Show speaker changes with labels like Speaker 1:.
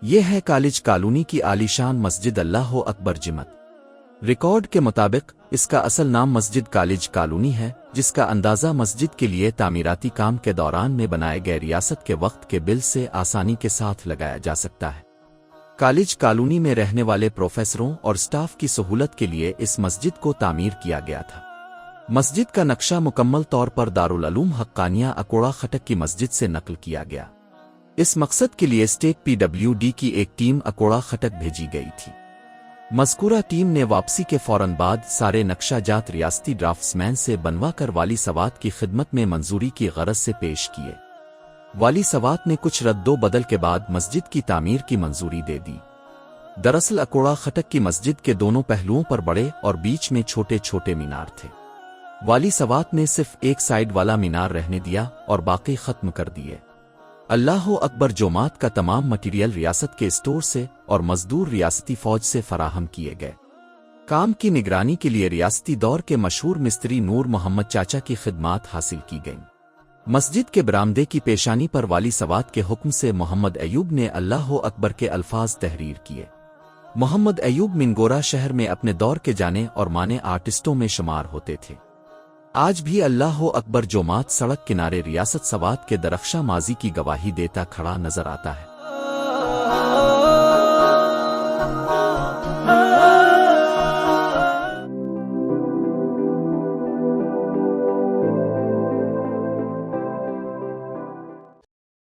Speaker 1: یہ ہے college colony کی عالیشان مسجد اللہ اکبر جمت۔ ریکارڈ کے مطابق اس کا اصل نام مسجد کالج کالونی ہے، جس کا اندازہ مسجد کے لیے تعمیراتی کام کے دوران میں بنائے گئے ریاست کے وقت کے بل سے آسانی کے ساتھ لگایا جا سکتا ہے۔ کالج کالونی میں رہنے والے پروفیسروں اور سٹاف کی سہولت کے لیے اس مسجد کو تعمیر کیا گیا تھا۔ مسجد کا نقشہ مکمل طور پر دارالعلوم حقانیہ اکوڑا خٹک کی مسجد سے نقل کیا گیا۔ اس مقصد کے لیے اسٹیٹ PWD کی ایک ٹیم اکوڑا خٹک بھیجی گئی تھی۔ مذکورہ ٹیم نے واپسی کے فوراً بعد سارے نقشہ جات ریاستی ڈرافٹسمین سے بنوا کر والی سوات کی خدمت میں منظوری کی غرض سے پیش کیے۔ والی سوات نے کچھ رد و بدل کے بعد مسجد کی تعمیر کی منظوری دے دی۔ دراصل اکوڑا خٹک کی مسجد کے دونوں پہلوؤں پر بڑے اور بیچ میں چھوٹے چھوٹے مینار تھے۔ والی سوات نے صرف ایک سائیڈ والا مینار رہنے دیا اور باقی ختم کر دیے۔ اللہ اکبر جماعت کا تمام مٹیریل ریاست کے اسٹور سے اور مزدور ریاستی فوج سے فراہم کیے گئے۔ کام کی نگرانی کے لیے ریاستی دور کے مشہور مستری نور محمد چاچا کی خدمات حاصل کی گئیں۔ مسجد کے برآمدے کی پیشانی پر والی سوات کے حکم سے محمد ایوب نے اللہ اکبر کے الفاظ تحریر کیے۔ محمد ایوب منگورا شہر میں اپنے دور کے جانے اور مانے آرٹسٹوں میں شمار ہوتے تھے۔ آج بھی اللہ اکبر جماعت سڑک کنارے ریاست سوات کے درخشاں ماضی کی گواہی دیتا کھڑا نظر آتا ہے۔